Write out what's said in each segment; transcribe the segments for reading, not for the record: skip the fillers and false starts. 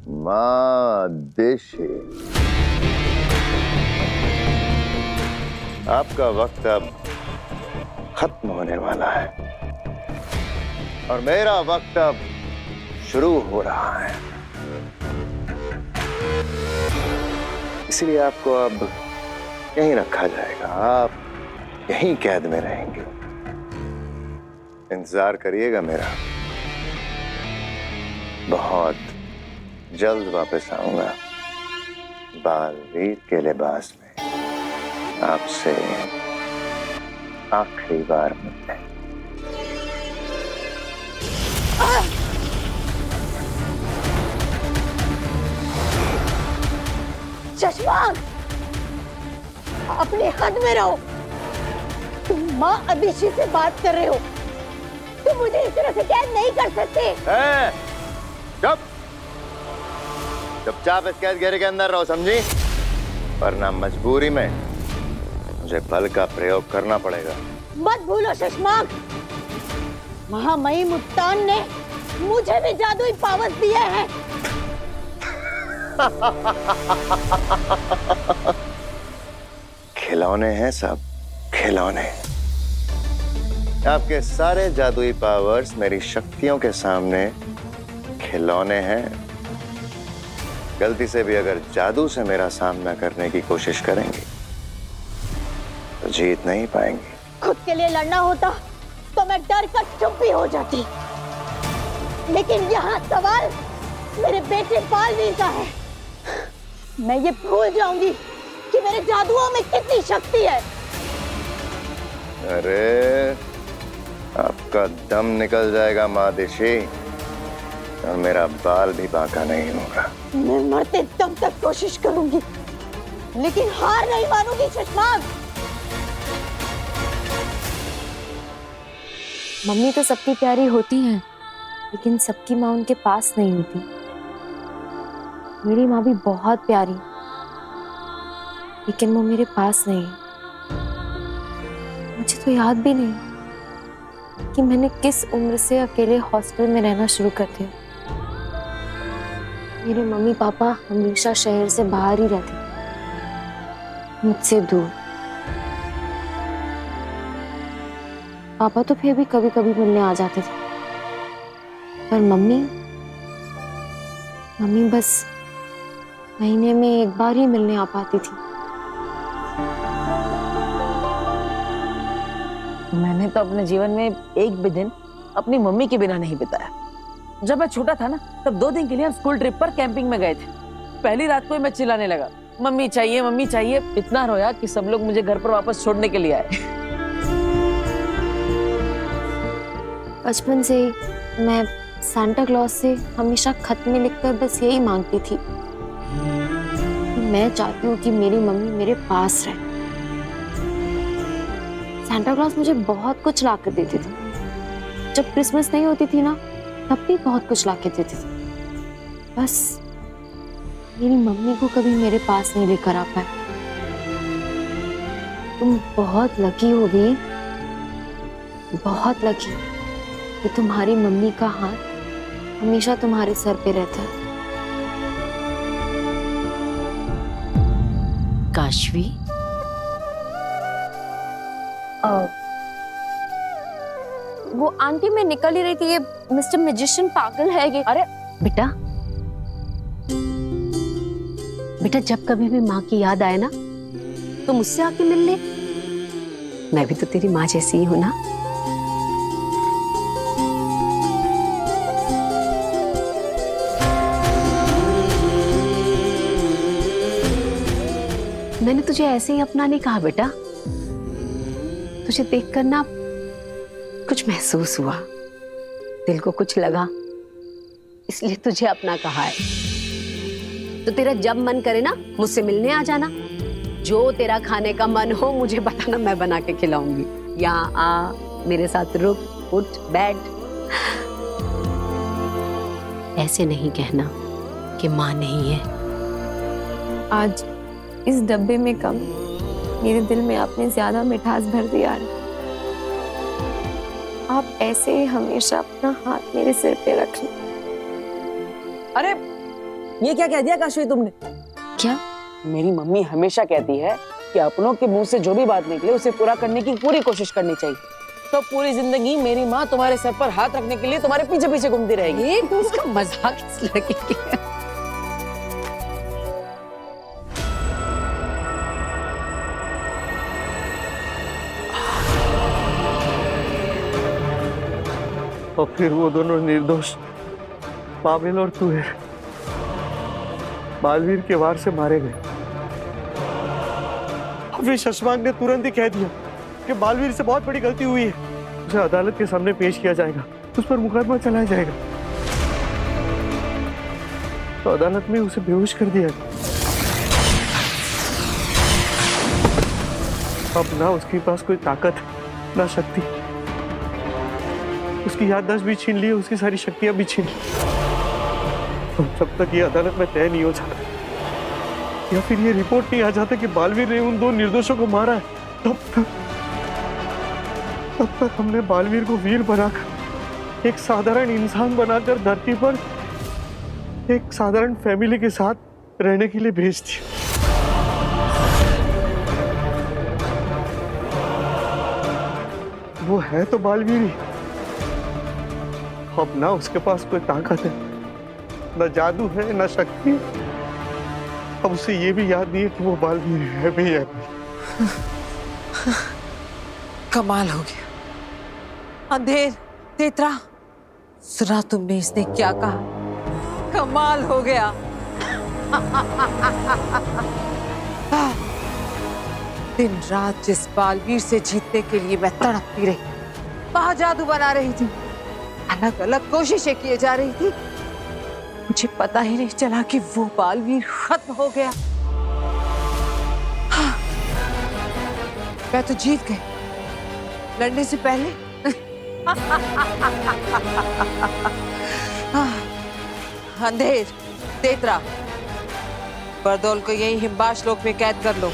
माँ देशी, आपका वक्त अब खत्म होने वाला है और मेरा वक्त अब शुरू हो रहा है। इसलिए आपको अब यहीं रखा जाएगा, आप यहीं कैद में रहेंगे। इंतजार करिएगा मेरा, बहुत जल्द वापस आऊंगा बालवीर के लिबास में आपसे आखिरी बार मिलने। शशवांक, अपने हद में रहो। तुम माँ अभिषी से बात कर रहे हो, तुम मुझे इस तरह से कैद नहीं कर सकते। चुपचाप इस कैद घेरे के अंदर रहो, समझी? वरना मजबूरी में मुझे बल का प्रयोग करना पड़ेगा। मत भूलो शशमाक, महामहिम मुत्तान ने मुझे भी जादुई पावर्स दिए हैं। खिलौने हैं सब, खिलौने। आपके सारे जादुई पावर्स मेरी शक्तियों के सामने खिलौने हैं। गलती से भी अगर जादू से मेरा सामना करने की कोशिश करेंगे तो जीत नहीं पाएंगे। खुद के लिए लड़ना होता तो मैं डर कर चुप भी हो जाती, लेकिन यहाँ सवाल मेरे बेटे बालवीर का है। मैं ये भूल जाऊंगी कि मेरे जादुओं में कितनी शक्ति है। अरे आपका दम निकल जाएगा मादेशी, और मेरा बाल भी बांका नहीं होगा। मैं मरते दम तक कोशिश करूंगी, लेकिन हार नहीं मानूंगी शशमाक। मम्मी तो सबकी प्यारी होती हैं, लेकिन सबकी माँ उनके पास नहीं होती। मेरी माँ भी बहुत प्यारी, लेकिन वो मेरे पास नहीं है। मुझे तो याद भी नहीं कि मैंने किस उम्र से अकेले हॉस्टल में रहना शुरू कर दिया। मेरे मम्मी पापा हमेशा शहर से बाहर ही रहते, मुझसे दूर। पापा तो फिर भी कभी कभी मिलने आ जाते थे, पर मम्मी बस महीने में एक बार ही मिलने आ पाती थी। मैंने तो अपने जीवन में एक भी दिन अपनी मम्मी के बिना नहीं बिताया। जब मैं छोटा था ना, तब 2 दिन के लिए हम स्कूल ट्रिप पर कैंपिंग में गए थे। पहली रात को ही मैं चिल्लाने लगा, मम्मी चाहिए मम्मी चाहिए। इतना रोया कि सब लोग मुझे घर पर वापस छोड़ने के लिए आए। बचपन से मैं सांता क्लॉज से हमेशा खत में लिखकर बस यही मांगती थी कि मैं चाहती हूँ कि मेरी मम्मी मेरे पास रहे। सांता क्लॉज मुझे बहुत कुछ ला कर देती थी। जब क्रिसमस नहीं होती थी ना, तब भी बहुत कुछ ला के देती थी। बस मेरी मम्मी को कभी मेरे पास नहीं लेकर आ पाए। तुम बहुत लकी हो भी, बहुत लकी कि तुम्हारी मम्मी का हाथ हमेशा तुम्हारे सर पे रहता है। काशवी, वो आंटी, मैं निकल ही रही थी, ये मिस्टर मैजिशियन पागल है ये। अरे बेटा, बेटा जब कभी भी माँ की याद आए ना, तो मुझसे आके मिल ले। मैं भी तो तेरी माँ जैसी ही हूं ना। मैंने तुझे ऐसे ही अपना नहीं कहा बेटा, तुझे देखकर ना कुछ महसूस हुआ, दिल को कुछ लगा, इसलिए तुझे अपना कहा है। तो तेरा जब मन करे ना, मुझसे मिलने आ जाना। जो तेरा खाने का मन हो मुझे बताना, मैं बना के खिलाऊंगी। यहाँ आ, मेरे साथ रुक, उठ, बैठ। ऐसे नहीं कहना कि माँ नहीं है। आज इस डब्बे में कम, मेरे दिल में आपने ज्यादा मिठास भर दिया। आप ऐसे ही हमेशा अपना हाथ मेरे सिर पे रखना। अरे ये क्या कह दिया काशवी तुमने? क्या? मेरी मम्मी हमेशा कहती है कि अपनों के मुंह से जो भी बात निकले उसे पूरा करने की पूरी कोशिश करनी चाहिए। तो पूरी जिंदगी मेरी माँ तुम्हारे सर पर हाथ रखने के लिए तुम्हारे पीछे पीछे घूमती रहेगी। एक उसका मजाक इस लड़के की। और फिर वो दोनों निर्दोष पाबिल और तुहेर बालवीर के वार से मारे गए। फिर शशांक ने तुरंत ही कह दिया कि बालवीर से बहुत बड़ी गलती हुई है, उसे अदालत के सामने पेश किया जाएगा, उस पर मुकदमा चलाया जाएगा। तो अदालत में उसे बेहोश कर दिया। अब ना उसके पास कोई ताकत ना शक्ति, उसकी याददाश्त भी छीन ली, उसकी सारी शक्तियां भी छीन ली। जब तक ये अदालत में तय नहीं हो जाता या फिर ये रिपोर्ट नहीं आ जाता कि बालवीर ने उन दो निर्दोषों को मारा है, तब तक हमने बालवीर को वीर बनाकर, एक साधारण इंसान बनाकर धरती पर एक साधारण फैमिली के साथ रहने के लिए भेज दिया। वो है तो बालवीर ही, अब ना उसके पास कोई ताकत है, ना जादू है, ना शक्ति। अब उसे ये भी याद नहीं है कि वो बालवीर है भी है। कमाल हो गया। अंधेर, तेतरा, सुना तुमने इसने क्या कहा? कमाल हो गया। दिन रात जिस बालवीर से जीतने के लिए मैं तड़पती रही, वहां जादू बना रही थी, अलग अलग कोशिशें किए जा रही थी, मुझे पता ही नहीं चला कि वो बालवीर खत्म हो गया। हाँ, मैं तो जीत गई लड़ने से पहले। अंधेर, तेतरा, बरदौल को यही हिमबाश लोक में कैद कर लो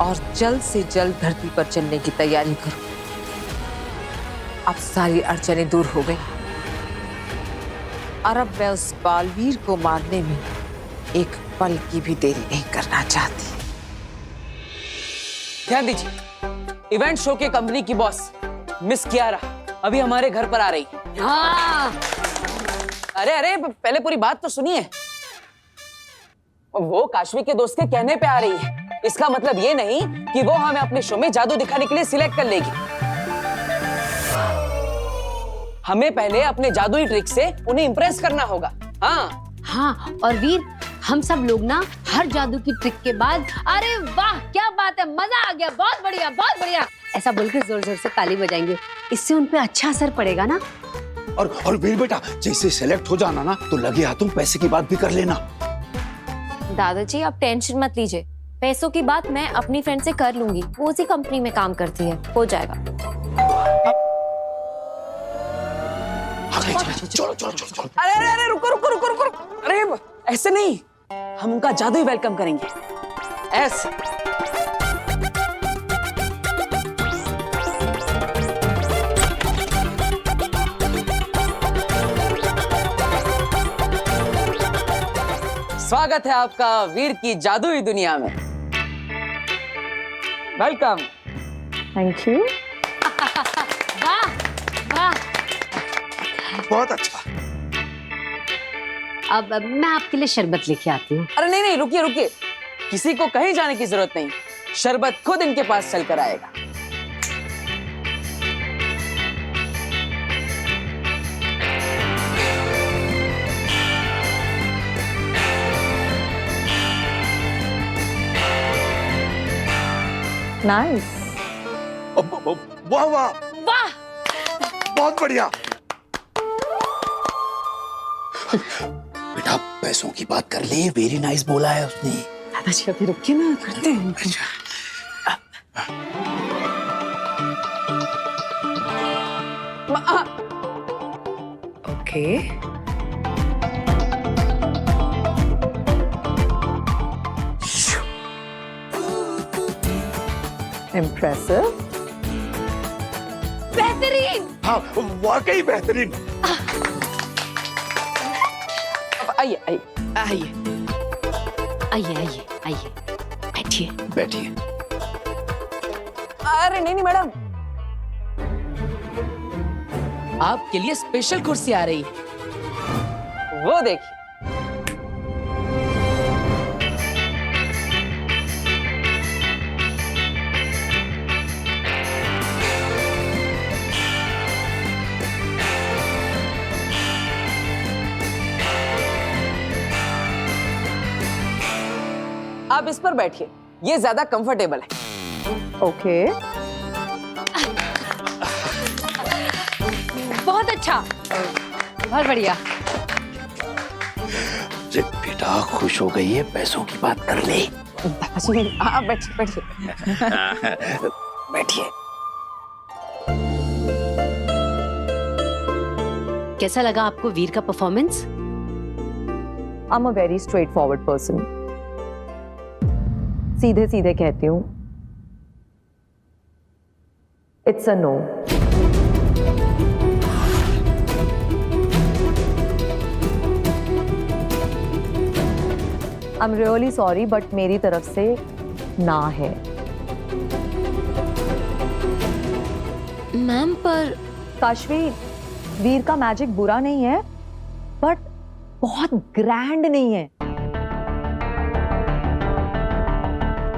और जल्द से जल्द धरती पर चलने की तैयारी करो। अब सारी अड़चनें दूर हो गई और अब मैं उस बालवीर को मारने में एक पल की भी देरी नहीं करना चाहती। ध्यान दीजिए, इवेंट शो के कंपनी की बॉस मिस कियारा अभी हमारे घर पर आ रही है। हाँ। अरे अरे पहले पूरी बात तो सुनिए। वो काशवी के दोस्त के कहने पे आ रही है, इसका मतलब ये नहीं कि वो हमें अपने शो में जादू दिखाने के लिए सिलेक्ट कर लेगी। हमें पहले अपने जादुई ट्रिक से उन्हें इंप्रेस करना होगा। हाँ, और वीर, हम सब लोग ना हर जादू की ट्रिक के बाद अरे वाह क्या बात है, मजा आ गया, बहुत बढ़िया बहुत बढ़िया, ऐसा बोलकर जोर जोर से ताली बजाएंगे। इससे उन पे अच्छा असर पड़ेगा ना। और वीर बेटा, जैसे सेलेक्ट हो जाना ना तो लगे हाथों पैसे की बात भी कर लेना। दादाजी आप टेंशन मत लीजिए, पैसों की बात मैं अपनी फ्रेंड से कर लूंगी, वो उसी कंपनी में काम करती है, हो जाएगा। चलो चलो चलो चलो। अरे अरे अरे रुको रुको रुको रुको, अरे ऐसे नहीं, हम उनका जादुई वेलकम करेंगे, ऐसे। स्वागत है आपका वीर की जादुई दुनिया में। वेलकम। Thank you. वाह वाह। बहुत अच्छा। अब मैं आपके लिए शरबत लेके आती हूँ। अरे नहीं नहीं, रुकिए रुकिए, किसी को कहीं जाने की जरूरत नहीं, शरबत खुद इनके पास चलकर आएगा। नाइस। वाह वाह वाह, बहुत बढ़िया। बेटा पैसों की बात कर ले, वेरी नाइस बोला है उसने। दादाजी अभी रुकिए ना, करते हैं। ओके। इम्प्रेसिव। बेहतरीन। हाँ वाकई बेहतरीन। आइए आइए आइए। आइए आइए आइए, बैठिए। बैठिए। अरे नहीं नहीं मैडम, आपके लिए स्पेशल कुर्सी आ रही है। वो देखिए। आप इस पर बैठिए, ये ज्यादा कंफर्टेबल है। ओके, बहुत अच्छा, बहुत बढ़िया। अरे बेटा खुश हो गई है, पैसों की बात कर ले। आप बैठिए बैठिए। बैठिए। कैसा लगा आपको वीर का performance? I am a very straightforward person. सीधे सीधे कहती हूँ, it's a no. I am really sorry, but मेरी तरफ से ना है। मैम पर काशवी, वीर का मैजिक बुरा नहीं है, बट बहुत ग्रैंड नहीं है।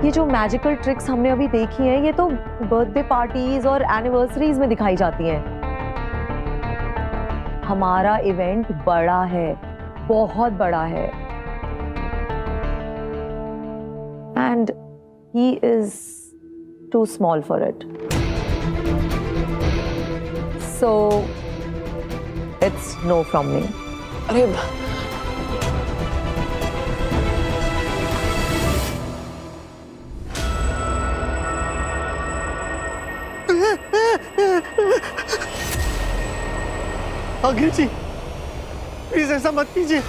ये जो मैजिकल ट्रिक्स हमने अभी देखी हैं, ये तो बर्थडे पार्टीज और एनिवर्सरीज में दिखाई जाती हैं। हमारा इवेंट बड़ा है, बहुत बड़ा है, and he is too small for it. So it's no from me. अरे आगे जी, प्लीज ऐसा मत कीजिए।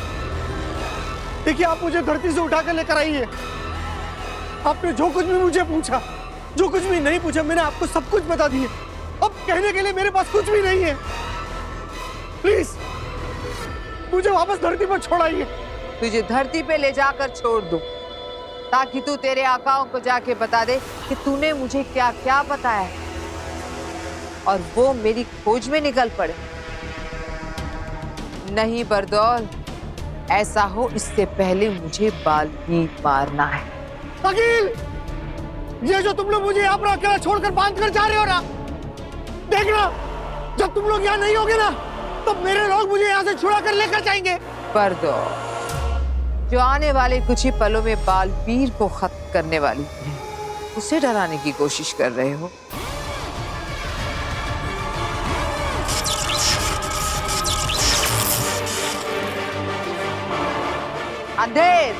देखिए, आप मुझे धरती से उठाकर लेकर आई है। आपने जो कुछ भी मुझे पूछा, जो कुछ भी नहीं पूछा, मैंने आपको सब कुछ बता दिया। अब कहने के लिए मेरे पास कुछ भी नहीं है। प्लीज मुझे वापस धरती पर छोड़ाइए। तुझे धरती पे ले जाकर छोड़ दूं, ताकि तू तेरे आकाओं को जाके बता दे कि तूने मुझे क्या क्या बताया है, और वो मेरी खोज में निकल पड़े। नहीं बरदौल, ऐसा हो इससे पहले मुझे बाल्मीक मारना है। अकील, ये जो तुम लोग मुझे यहाँ पर अकेला छोड़कर बांध कर जा रहे हो ना, देखना जब तुम लोग यहाँ नहीं होगे ना, तो मेरे लोग मुझे यहाँ से छुड़ा कर लेकर जाएंगे। बरदौल, जो आने वाले कुछ ही पलों में बालवीर को खत्म करने वाली है, उसे डराने की कोशिश कर रहे हो। अंधेर,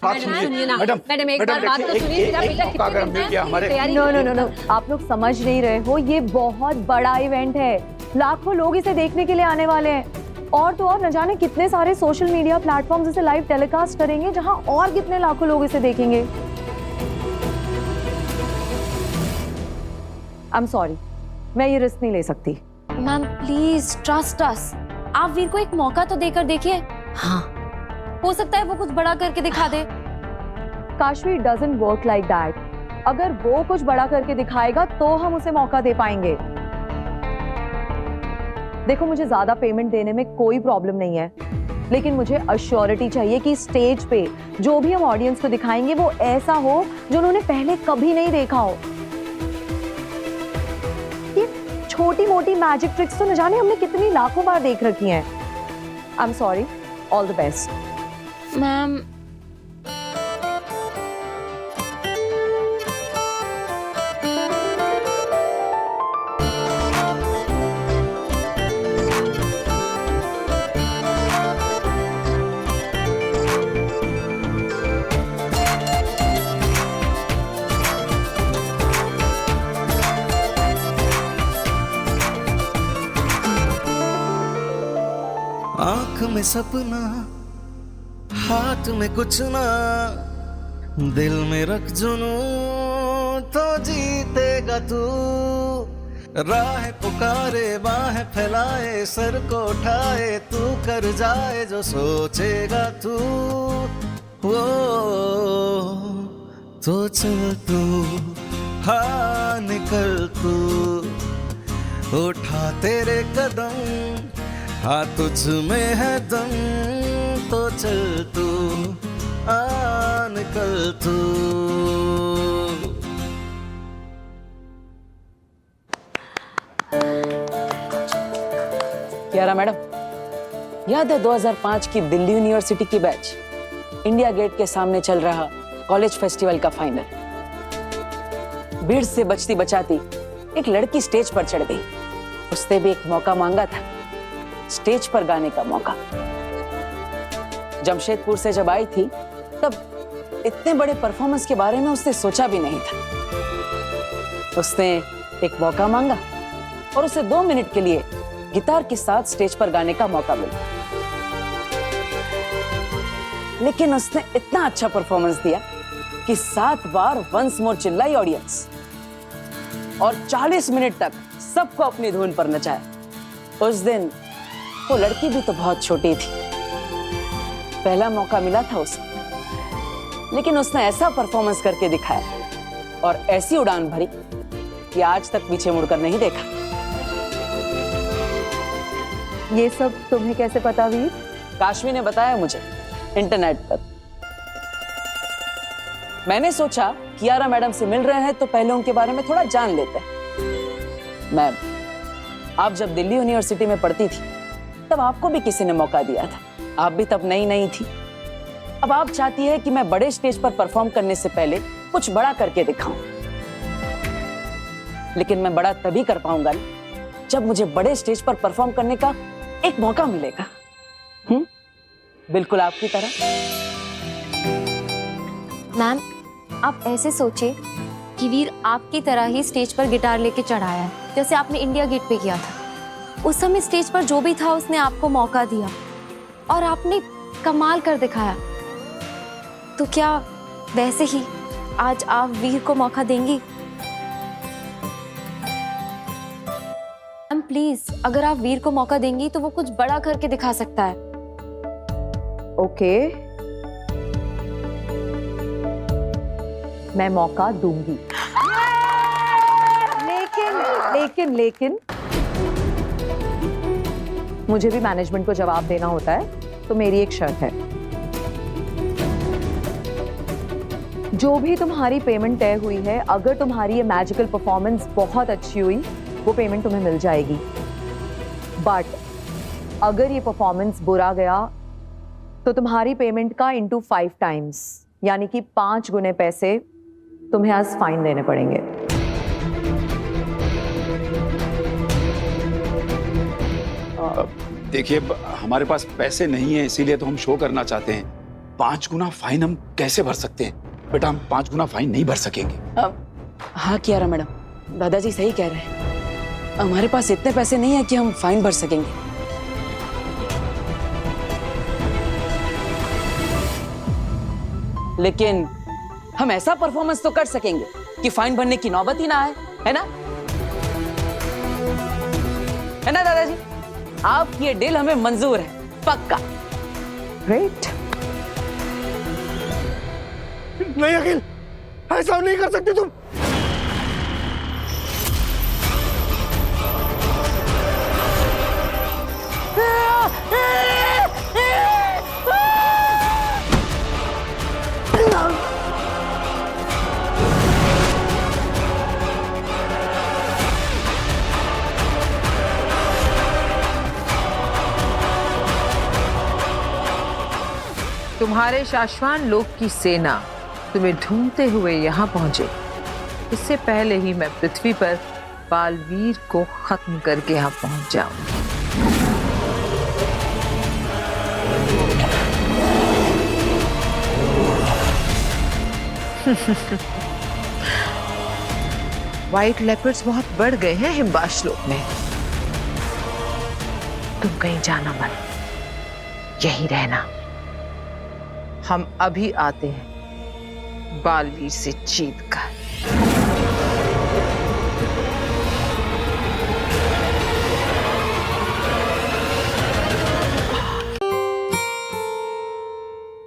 बात सुनिए मैडम। मैडम, एक बार बात तो सुनिए। मेरा बेटा मौका अगर हम मिल गया हमारे। नो नो नो नो, आप लोग समझ नहीं रहे हो। ये बहुत बड़ा इवेंट है, लाखों लोग इसे देखने के लिए आने वाले हैं। और तो और न जाने कितने सारे सोशल मीडिया प्लेटफॉर्म्स इसे लाइव टेलीकास्ट करेंगे, जहां और कितने लाखों लोग इसे देखेंगे। आई एम सॉरी, मैं ये रिस्क नहीं ले सकती। Ma'am please trust us. आप वीर को एक मौका तो देकर देखिए। हाँ, हो सकता है वो कुछ बड़ा करके दिखा दे। Kashvi, doesn't work like that. अगर वो कुछ बड़ा करके दिखाएगा तो हम उसे मौका दे पाएंगे। देखो, मुझे ज्यादा पेमेंट देने में कोई प्रॉब्लम नहीं है, लेकिन मुझे अश्योरिटी चाहिए कि स्टेज पे जो भी हम ऑडियंस को दिखाएंगे वो ऐसा हो जो उन्होंने पहले कभी नहीं देखा हो। ये छोटी मोटी मैजिक ट्रिक्स तो न जाने हमने कितनी लाखों बार देख रखी हैं। I am sorry, all the best. Ma'am में सपना, हाथ में कुछ ना, दिल में रख जुनू तो जीतेगा तू। राह पुकारे बाहें फैलाए, सर को उठाए, तू कर जाए जो सोचेगा तू। वो तो चल तू, हाँ निकल तू, उठा तेरे कदम, हाँ तुझ में है दम, तो चल तू, हाँ निकल तू। कियारा मैडम, याद है 2005 की दिल्ली यूनिवर्सिटी की बैच, इंडिया गेट के सामने चल रहा कॉलेज फेस्टिवल का फाइनल। भीड़ से बचती बचाती एक लड़की स्टेज पर चढ़ गई। उसने भी एक मौका मांगा था, स्टेज पर गाने का मौका। जमशेदपुर से जब आई थी तब इतने बड़े परफॉर्मेंस के बारे में उसने सोचा भी नहीं था। उसने एक मौका मांगा और उसे 2 मिनट के लिए गिटार के साथ स्टेज पर गाने का मौका मिला। लेकिन उसने इतना अच्छा परफॉर्मेंस दिया कि 7 बार वंस मोर चिल्लाई ऑडियंस और 40 मिनट तक सबको अपनी धुन पर नचाया। उस दिन वो लड़की भी तो बहुत छोटी थी, पहला मौका मिला था उसे, लेकिन उसने ऐसा परफॉर्मेंस करके दिखाया और ऐसी उड़ान भरी कि आज तक पीछे मुड़कर नहीं देखा। ये सब तुम्हें कैसे पता वीर? काशवी ने बताया मुझे इंटरनेट पर। मैंने सोचा कियारा मैडम से मिल रहे हैं तो पहले उनके बारे में थोड़ा जान लेते हैं। मैम, आप जब दिल्ली यूनिवर्सिटी में पढ़ती थी तब आपको भी किसी ने मौका दिया था, आप भी तब नई नई थी। अब आप चाहती है कि मैं बड़े स्टेज पर परफॉर्म करने से पहले कुछ बड़ा करके दिखाऊं, लेकिन मैं बड़ा तभी कर पाऊंगा जब मुझे बड़े स्टेज पर परफॉर्म करने का एक मौका मिलेगा। बिल्कुल आपकी तरह। मैम, आप ऐसे सोचिए कि वीर आपकी तरह ही स्टेज पर गिटार लेके चढ़ाया है, जैसे आपने इंडिया गेट पे किया था। उस समय स्टेज पर जो भी था उसने आपको मौका दिया और आपने कमाल कर दिखाया। तो क्या वैसे ही आज आप वीर को मौका देंगी? मैम प्लीज, अगर आप वीर को मौका देंगी तो वो कुछ बड़ा करके दिखा सकता है। ओके, मैं मौका दूंगी, लेकिन मुझे भी मैनेजमेंट को जवाब देना होता है, तो मेरी एक शर्त है। जो भी तुम्हारी पेमेंट तय हुई है, अगर तुम्हारी ये मैजिकल परफॉर्मेंस बहुत अच्छी हुई, वो पेमेंट तुम्हें मिल जाएगी। बट अगर ये परफॉर्मेंस बुरा गया तो तुम्हारी पेमेंट का इंटू 5 टाइम्स, यानी कि 5 गुने पैसे तुम्हें आज फाइन देने पड़ेंगे। देखिए, हमारे पास पैसे नहीं है, इसीलिए तो हम शो करना चाहते हैं। 5 गुना फाइन हम कैसे भर सकते हैं? बेटा, हम 5 गुना फाइन नहीं भर सकेंगे। हाँ कियारा मैडम, दादाजी सही कह रहे हैं। हमारे पास इतने पैसे नहीं है कि हम फाइन भर सकेंगे। लेकिन हम ऐसा परफॉर्मेंस तो कर सकेंगे कि फाइन भरने की नौबत ही ना आए, है ना? है ना दादाजी? आपकी ये डील हमें मंजूर है, पक्का। ग्रेट। नहीं अखिल, ऐसा नहीं कर सकती तुम। तुम्हारे शाश्वान लोक की सेना तुम्हें ढूंढते हुए यहाँ पहुंचे, इससे पहले ही मैं पृथ्वी पर बालवीर को खत्म करके यहाँ पहुंच जाऊं। व्हाइट लेपर्ड्स बहुत बढ़ गए हैं हिमबाश लोक में। तुम कहीं जाना मत, यही रहना। हम अभी आते हैं बालवीर से जीत कर।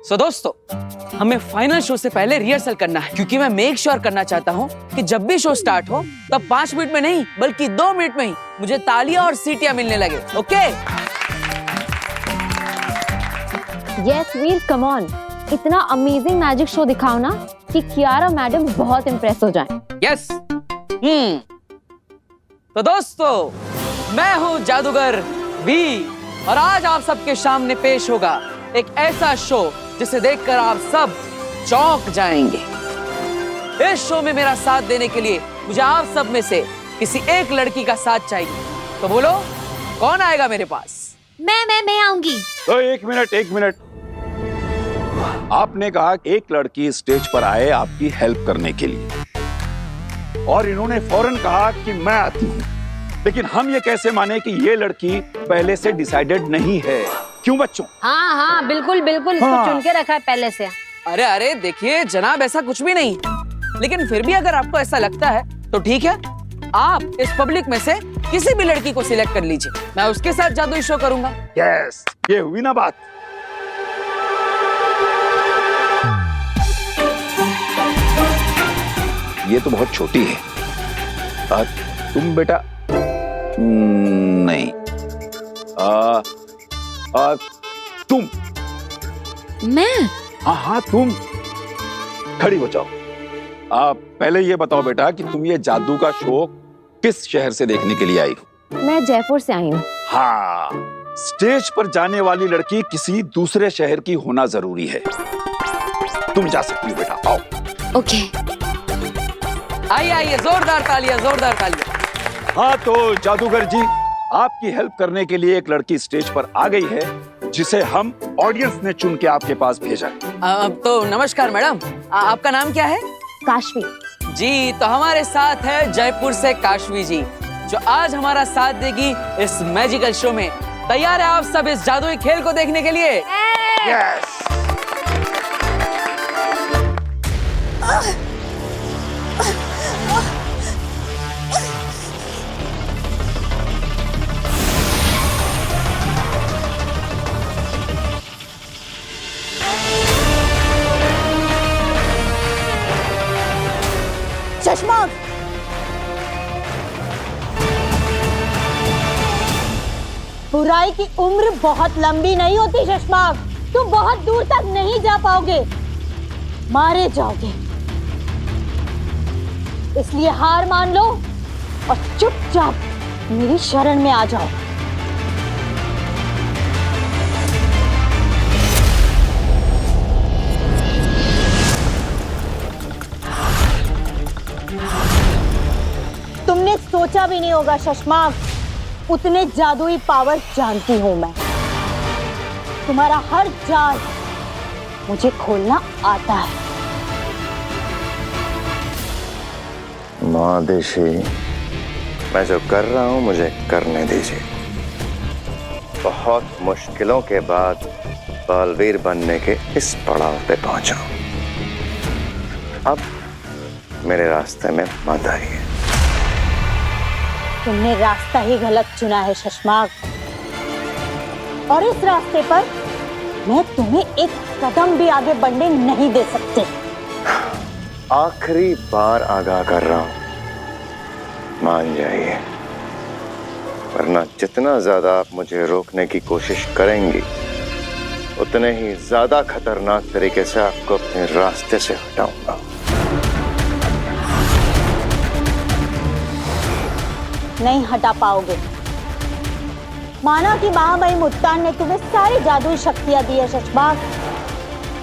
सो दोस्तों, हमें फाइनल शो से पहले रिहर्सल करना है, क्योंकि मैं मेक श्योर करना चाहता हूँ कि जब भी शो स्टार्ट हो तब 5 मिनट में नहीं बल्कि 2 मिनट में ही मुझे तालियां और सीटियां मिलने लगे। Okay? Yes Veer, come on, इतना अमेजिंग मैजिक शो दिखाओ ना कि कियारा मैडम बहुत इम्प्रेस हो जाएं। यस। तो दोस्तों, मैं हूँ जादूगर वी और आज आप सबके सामने पेश होगा एक ऐसा शो जिसे देखकर आप सब चौंक जाएंगे। इस शो में मेरा साथ देने के लिए मुझे आप सब में से किसी एक लड़की का साथ चाहिए। तो बोलो, कौन आएगा मेरे पास? मैं आऊंगी। तो एक मिनट। आपने कहा एक लड़की स्टेज पर आए आपकी हेल्प करने के लिए, और इन्होंने फौरन कहा कि मैं आती हूँ। लेकिन हम ये कैसे माने कि ये लड़की पहले से डिसाइडेड नहीं है? क्यों बच्चों? हाँ बिल्कुल इसको चुन के रखा है पहले से। अरे देखिए जनाब, ऐसा कुछ भी नहीं। लेकिन फिर भी अगर आपको ऐसा लगता है तो ठीक है, आप इस पब्लिक में से किसी भी लड़की को सिलेक्ट कर लीजिए, मैं उसके साथ जादुई शो करूंगा। यस, ये हुई ना बात। ये तो बहुत छोटी है। तुम बेटा नहीं, तुम। मैं? हाँ तुम खड़ी हो जाओ। पहले ये बताओ बेटा कि तुम ये जादू का शो किस शहर से देखने के लिए आई हो? मैं जयपुर से आई हूँ। हाँ, स्टेज पर जाने वाली लड़की किसी दूसरे शहर की होना जरूरी है। तुम जा सकती हो बेटा, आओ। ओके। आइए, जोरदार तालियां। हाँ तो जादूगर जी, आपकी हेल्प करने के लिए एक लड़की स्टेज पर आ गई है, जिसे हम ऑडियंस ने चुन के आपके पास भेजा है। तो नमस्कार मैडम, आपका नाम क्या है? काशवी जी। तो हमारे साथ है जयपुर से काशवी जी, जो आज हमारा साथ देगी इस मैजिकल शो में। तैयार है आप सब इस जादुई खेल को देखने के लिए? यस। चश्मा, बुराई की उम्र बहुत लंबी नहीं होती शशमाक, तुम बहुत दूर तक नहीं जा पाओगे, मारे जाओगे। इसलिए हार मान लो और चुपचाप मेरी शरण में आ जाओ। तुमने सोचा भी नहीं होगा शशमाक, उतने जादुई पावर जानती हूं मैं। तुम्हारा हर जाल मुझे खोलना आता है। महादेशी, मैं जो कर रहा हूं मुझे करने दीजिए। बहुत मुश्किलों के बाद बालवीर बनने के इस पड़ाव पे पहुंचा हूं। अब मेरे रास्ते में मत आइए। तुमने रास्ता ही गलत चुना है शशमाक, और इस रास्ते पर मैं तुम्हें एक कदम भी आगे बढ़ने नहीं दे सकते। आखिरी बार आगाह कर रहा हूं, मान जाइए, वरना जितना ज्यादा आप मुझे रोकने की कोशिश करेंगी उतने ही ज्यादा खतरनाक तरीके से आपको अपने रास्ते से हटाऊंगा। नहीं हटा पाओगे। माना कि महामहिम मुत्तान ने तुम्हें सारी जादुई शक्तियां दी है शशबाग,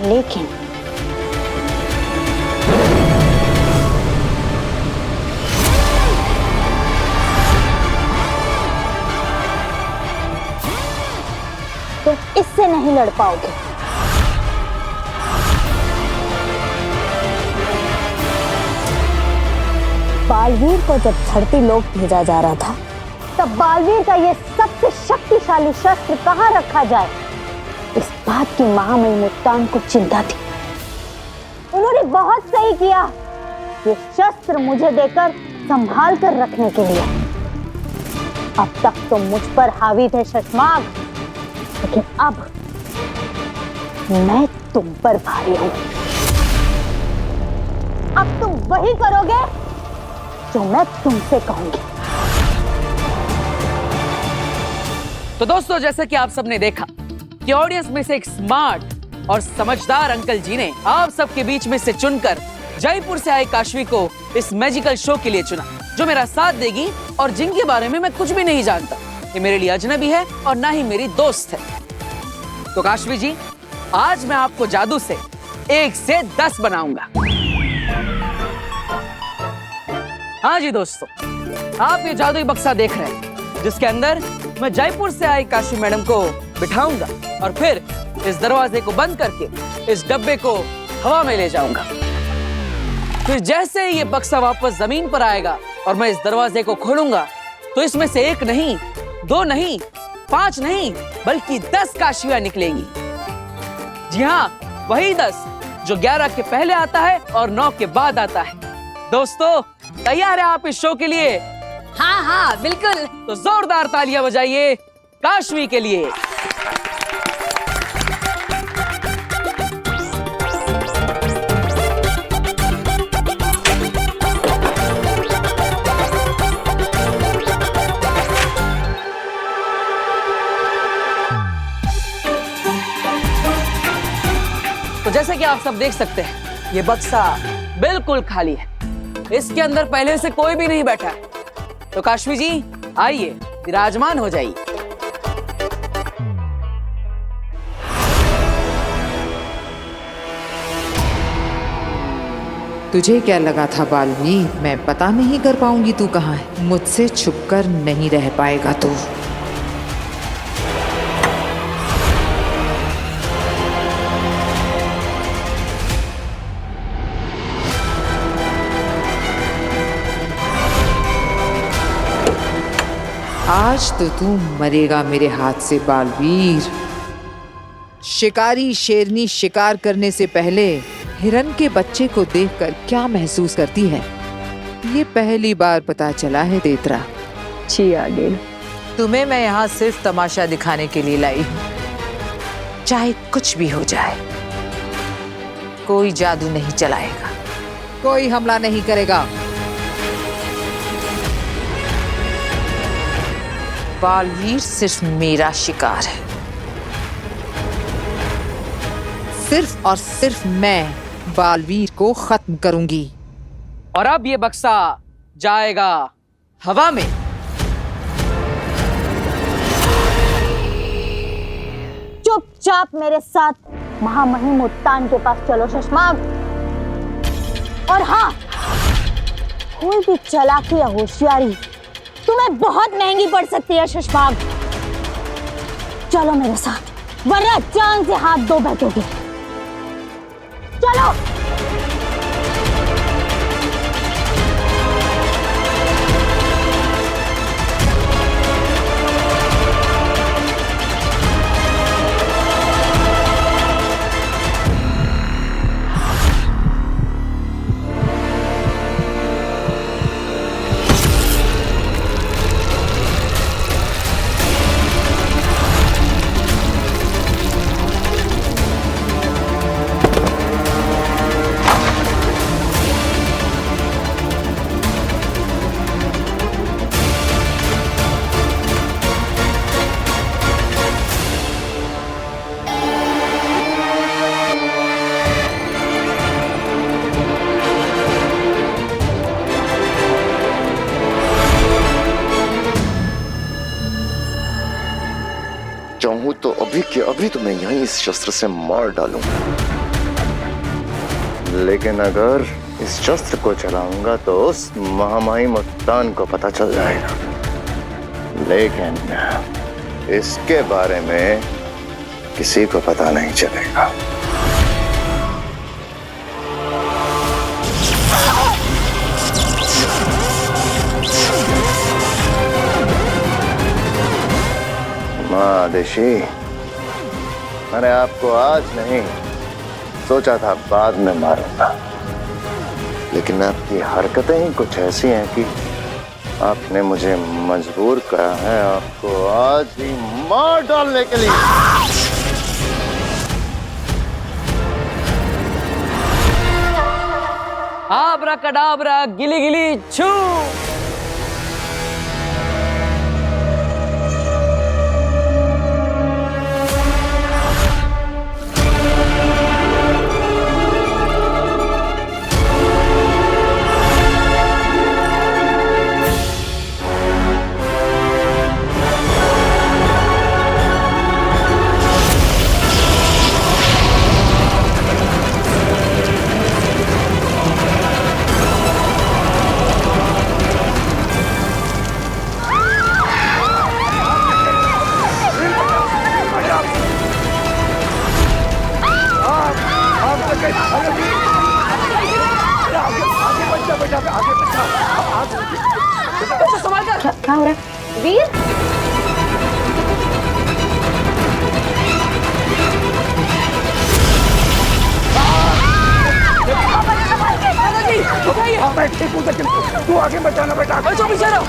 लेकिन तुम इससे नहीं लड़ पाओगे। बालवीर को जब धरती लोक भेजा जा रहा था, तब बालवीर का यह सबसे शक्तिशाली शस्त्र कहाँ रखा जाए, इस बात की महामहिम मुस्कान को चिंता थी। उन्होंने बहुत सही किया ये शस्त्र मुझे देकर संभाल कर रखने के लिए। अब तक तो मुझ पर हावी थे शशमाग, लेकिन अब मैं तुम पर भारी हूं। अब तुम वही करोगे जो मैं तुमसे कहूंगी। तो दोस्तों, जैसे कि आप सबने देखा कि ऑडियंस में से एक स्मार्ट और समझदार अंकल जी ने आप सबके बीच में से चुनकर जयपुर से आए काशवी को इस मैजिकल शो के लिए चुना, जो मेरा साथ देगी और जिनके बारे में मैं कुछ भी नहीं जानता। ये मेरे लिए अजनबी है और ना ही मेरी दोस्त है। तो काशवी जी, आज मैं आपको जादू से 1 से 10 बनाऊंगा। हाँ जी दोस्तों, आप ये जादुई बक्सा देख रहे हैं, जिसके अंदर मैं जयपुर से आई काशवी मैडम को बिठाऊंगा और फिर इस दरवाजे को बंद करके इस डब्बे को हवा में ले जाऊंगा। फिर जैसे ही ये बक्सा वापस जमीन पर आएगा और मैं इस दरवाजे को खोलूंगा, तो इसमें से 1 नहीं, 2 नहीं, 5 नहीं, बल्कि 10 काशवियां निकलेंगी। जी हाँ, वही 10 जो 11 के पहले आता है और 9 के बाद आता है। दोस्तों, तैयार है आप इस शो के लिए? हाँ हाँ बिल्कुल। तो जोरदार तालियां बजाइए काशवी के लिए। तो जैसे कि आप सब देख सकते हैं, ये बक्सा बिल्कुल खाली है। इसके अंदर पहले से कोई भी नहीं बैठा है। तो काशवी जी, आइए विराजमान हो जाइए। तुझे क्या लगा था बालवी, मैं पता नहीं कर पाऊंगी तू कहाँ है? मुझसे छुपकर नहीं रह पाएगा तू। आज तो तू मरेगा मेरे हाथ से बालवीर। शिकारी शेरनी शिकार करने से पहले हिरन के बच्चे को देखकर क्या महसूस करती है, ये पहली बार पता चला है देतरा। जी आगे। तुम्हें मैं यहाँ सिर्फ तमाशा दिखाने के लिए लाई हूँ। चाहे कुछ भी हो जाए, कोई जादू नहीं चलाएगा, कोई हमला नहीं करेगा। बालवीर सिर्फ मेरा शिकार है। सिर्फ और सिर्फ मैं बालवीर को खत्म करूंगी। और अब ये बक्सा जाएगा हवा में। चुपचाप मेरे साथ महामहिम उत्तान के पास चलो शशमाग। और हाँ, कोई भी चालाकी या होशियारी तुम्हें बहुत महंगी पड़ सकती है शशमाग। चलो मेरे साथ, वरना जान से हाथ धो बैठोगे। चलो। चाहूं तो अभी के अभी तुम्हें यहीं इस शस्त्र से मार डालूं, लेकिन अगर इस शस्त्र को चलाऊंगा तो उस महामहिम उत्तान को पता चल जाएगा। लेकिन इसके बारे में किसी को पता नहीं चलेगा। महादेशी, मैंने आपको आज नहीं, सोचा था बाद में मारूंगा, लेकिन आपकी हरकतें ही कुछ ऐसी हैं कि आपने मुझे मजबूर करा है आपको आज ही मार डालने के लिए। आबरा कडाबरा गिली गिली छू। क्या हो रहा है वीर? तू आगे बचाना बेटा। बचो पीछे रहो।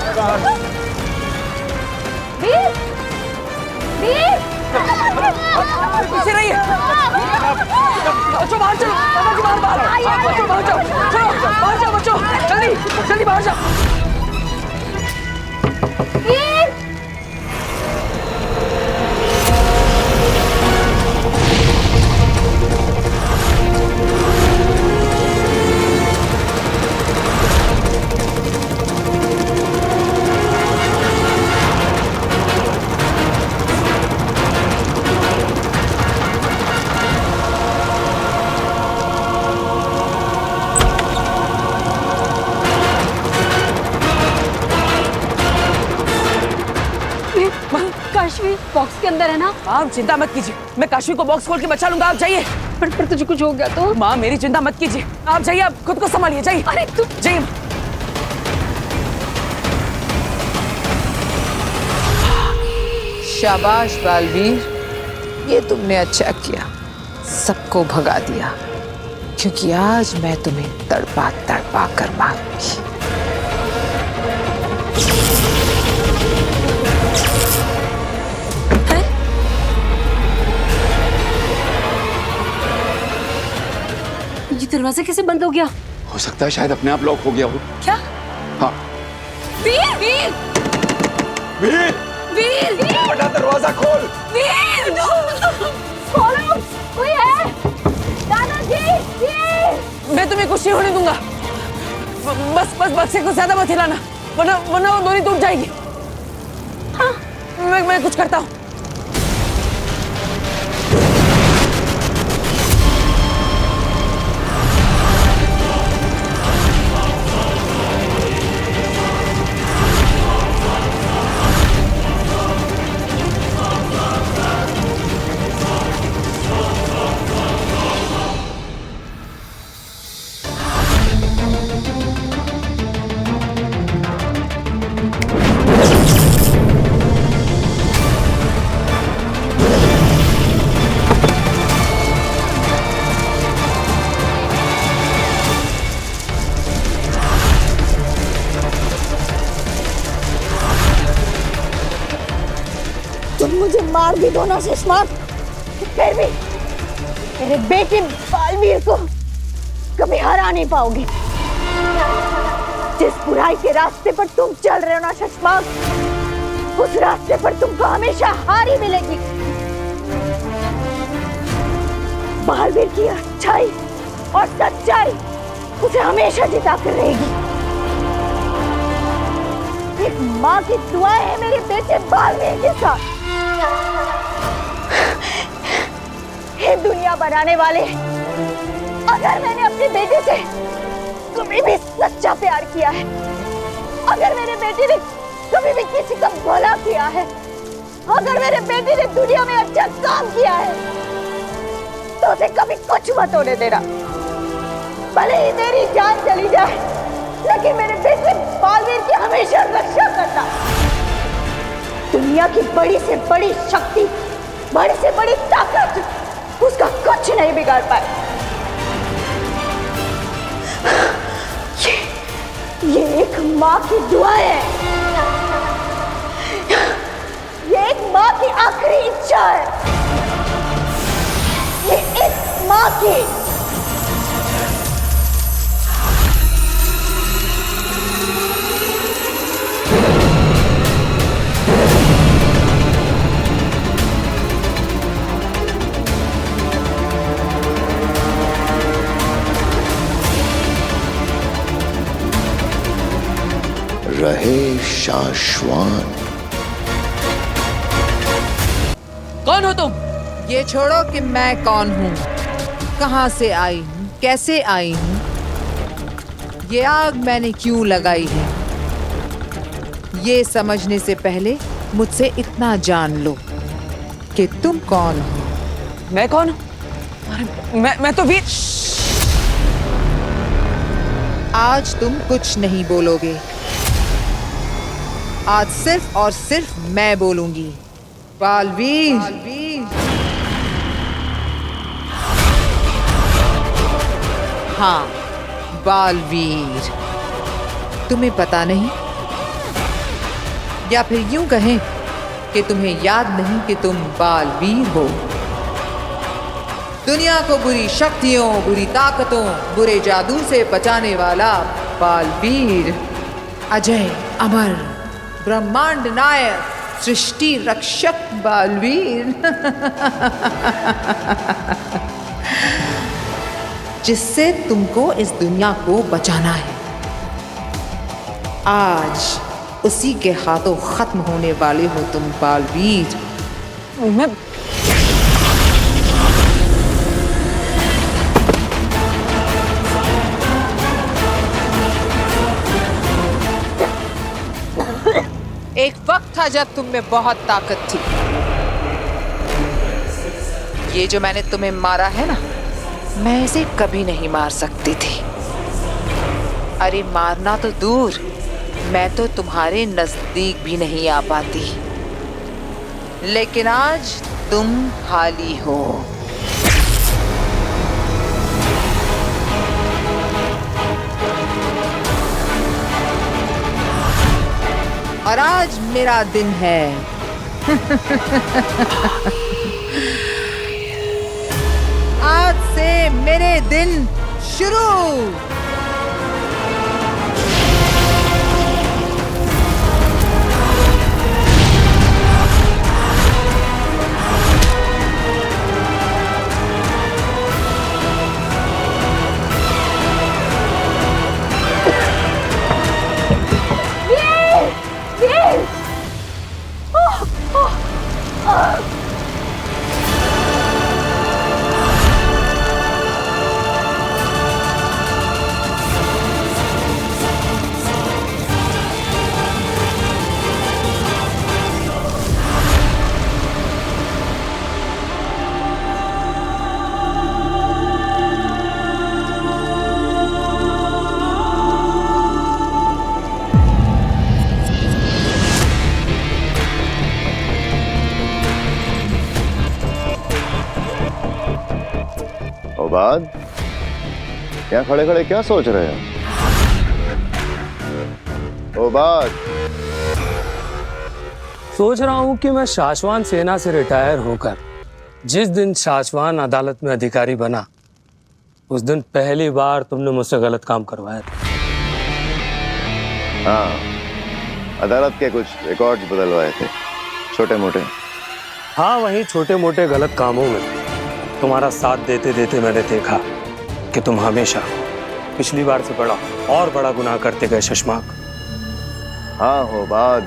वीर, वीर, पीछे रहिए। बच्चों बाहर चलो, बाहर बाहर। बच्चों बाहर जाओ, चलो बाहर जाओ बच्चों, जल्दी जल्दी बाहर जाओ। वीर, काशवी बॉक्स के अंदर है ना? आप चिंता मत कीजिए, मैं काशवी को बॉक्स खोल के बचा लूंगा। आप जाइए। पर तुझे कुछ हो गया तो? माँ मेरी चिंता मत कीजिए, आप जाइए, आप खुद को संभालिए। जाइए। अरे तू जाइए। शाबाश बालवीर, ये तुमने अच्छा किया, सबको भगा दिया, क्योंकि आज मैं तुम्हें तड़पा तड़पा कर मारूंगी। ये दरवाजा कैसे बंद हो गया? हो सकता है शायद अपने आप लॉक हो गया हो। क्या? हाँ। वीर, वीर, वीर, वीर, वीर, बड़ा दरवाजा खोल। वीर, खोलो, कोई है? दादाजी, वीर। मैं तुम्हें कुछ नहीं होने दूंगा। बस बस बक्से को ज्यादा मत हिलाना, वरना वरना वो डोरी टूट जाएगी। हाँ, मैं कुछ करता हूँ। तुम मुझे मार भी दो ना सुषमा, फिर भी मेरे बेटे बालवीर को कभी हरा नहीं पाओगे। जिस बुराई के रास्ते पर तुम चल रहे हो ना सुषमा, उस रास्ते पर तुमको हमेशा हार ही मिलेगी। बालवीर की अच्छाई और सच्चाई उसे हमेशा जिता कर रहेगी। एक माँ की दुआ है मेरे बेटे बालवीर के साथ। हे दुनिया बनाने वाले, अगर मैंने अपने बेटे से कभी भी सच्चा प्यार किया है, अगर मेरे बेटे ने कभी भी किसी का भला किया है, अगर मेरे बेटे ने दुनिया में अच्छा काम किया है, तो उसे कभी कुछ मत होने देना। भले ही मेरी जान चली जाए, लेकिन मेरे बेटे बालवीर की हमेशा रक्षा करना। दुनिया की बड़ी से बड़ी शक्ति, बड़ी से बड़ी ताकत उसका कुछ नहीं बिगाड़ पाए। ये एक माँ की दुआ है, ये एक माँ की आखिरी इच्छा है, ये एक माँ की। रहे शाश्वान। कौन हो तुम? ये छोड़ो कि मैं कौन हूँ, कहाँ से आई हूँ, कैसे आई हूँ, ये आग मैंने क्यों लगाई है, ये समझने से पहले मुझसे इतना जान लो कि तुम कौन हो। मैं कौन हूँ? अरे, मैं तो वीर। आज तुम कुछ नहीं बोलोगे, आज सिर्फ और सिर्फ मैं बोलूंगी। बालवीर, हाँ, बालवीर। तुम्हें पता नहीं, या फिर यूं कहें कि तुम्हें याद नहीं कि तुम बालवीर हो। दुनिया को बुरी शक्तियों, बुरी ताकतों, बुरे जादू से बचाने वाला बालवीर, अजय अमर ब्रह्मांड नायक, सृष्टि रक्षक बालवीर। जिससे तुमको इस दुनिया को बचाना है। आज उसी के हाथों खत्म होने वाले हो तुम बालवीर। मैं एक वक्त था जब तुम में बहुत ताकत थी। ये जो मैंने तुम्हें मारा है ना, मैं इसे कभी नहीं मार सकती थी। अरे मारना तो दूर, मैं तो तुम्हारे नजदीक भी नहीं आ पाती। लेकिन आज तुम खाली हो। और आज मेरा दिन है। आज से मेरे दिन शुरू। बाद यहाँ खड़े खड़े क्या सोच रहे हो? ओ बात सोच रहा हूं कि मैं शाश्वान सेना से रिटायर होकर जिस दिन शाश्वान अदालत में अधिकारी बना, उस दिन पहली बार तुमने मुझसे गलत काम करवाया था। हाँ, अदालत के कुछ रिकॉर्ड्स बदलवाए थे, छोटे मोटे। हाँ, वही छोटे मोटे गलत कामों में तुम्हारा साथ देते देते मैंने देखा कि तुम हमेशा पिछली बार से बड़ा और बड़ा गुनाह करते गए शशमाक। हाँ हो बात,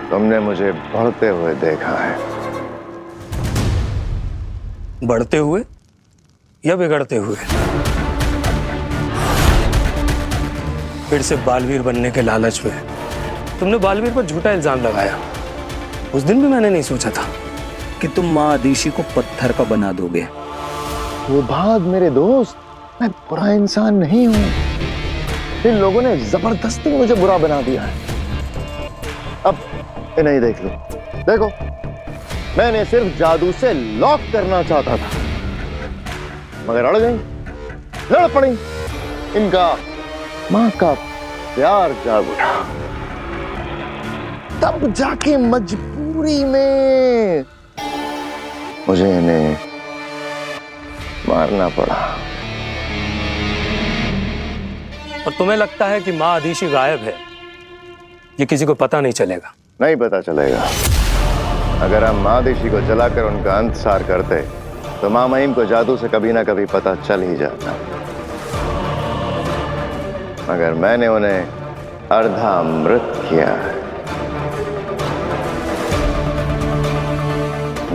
तुमने मुझे बढ़ते हुए देखा है। बढ़ते हुए या बिगड़ते हुए? फिर से बालवीर बनने के लालच में तुमने बालवीर पर झूठा इल्जाम लगाया। उस दिन भी मैंने नहीं सोचा था कि तुम माँ आदिशी को पत्थर का बना दोगे। वो बात मेरे दोस्त, मैं बुरा इंसान नहीं हूं। इन लोगों ने जबरदस्ती मुझे बुरा बना दिया है। अब इन्हें देख लो, देखो मैंने सिर्फ जादू से लॉक करना चाहता था, मगर अड़ गई, लड़ पड़ी। इनका मां का प्यार जाग उठा, तब जाके मजबूरी में मुझे इन्हें मारना पड़ा। और तुम्हें लगता है कि माँ आदिशी गायब है, ये किसी को पता नहीं चलेगा? नहीं पता चलेगा। अगर हम माँ आदिशी को जलाकर उनका अंतसार करते तो माँ महिम को जादू से कभी ना कभी पता चल ही जाता। मगर मैंने उन्हें अर्धा मृत किया है।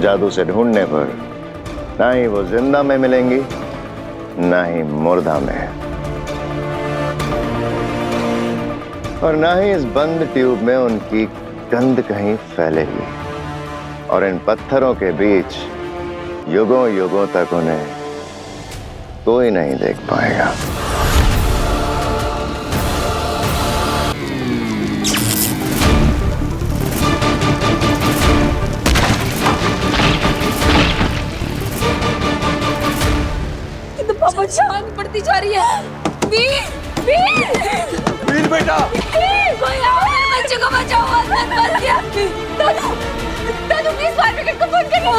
जादू से ढूंढने पर ना ही वो जिंदा में मिलेंगी, ना ही मुर्दा में, और ना ही इस बंद ट्यूब में उनकी गंध कहीं फैलेगी। और इन पत्थरों के बीच युगों युगों तक उन्हें कोई नहीं देख पाएगा। पापा जान पड़ती जा रही है। वीर, वीर, वीर बेटा, कोई आओ, मेरे बच्चे को बचाओ, आसमान फंस गया। दादू, दादू प्लीज फायर ब्रिगेड को फोन करिए।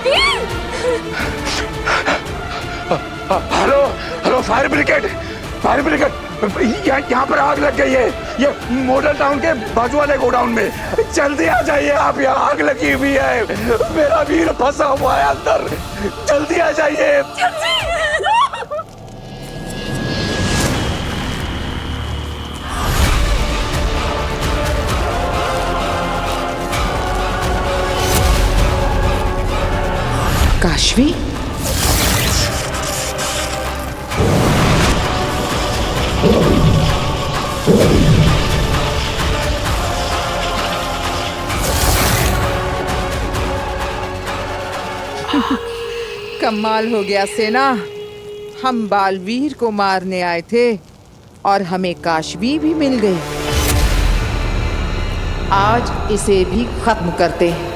Veer, hello hello, fire brigade, fire brigade, यहाँ पर आग लग गई है, ये मॉडल टाउन के बाजू वाले गोडाउन में। जल्दी आ जाइए आप, यहाँ आग लगी हुई है, मेरा वीर फंसा हुआ है अंदर, जल्दी आ जाइए। काशवी, कमाल हो गया सेना। हम बालवीर को मारने आए थे और हमें काशवी भी मिल गई। आज इसे भी खत्म करते हैं।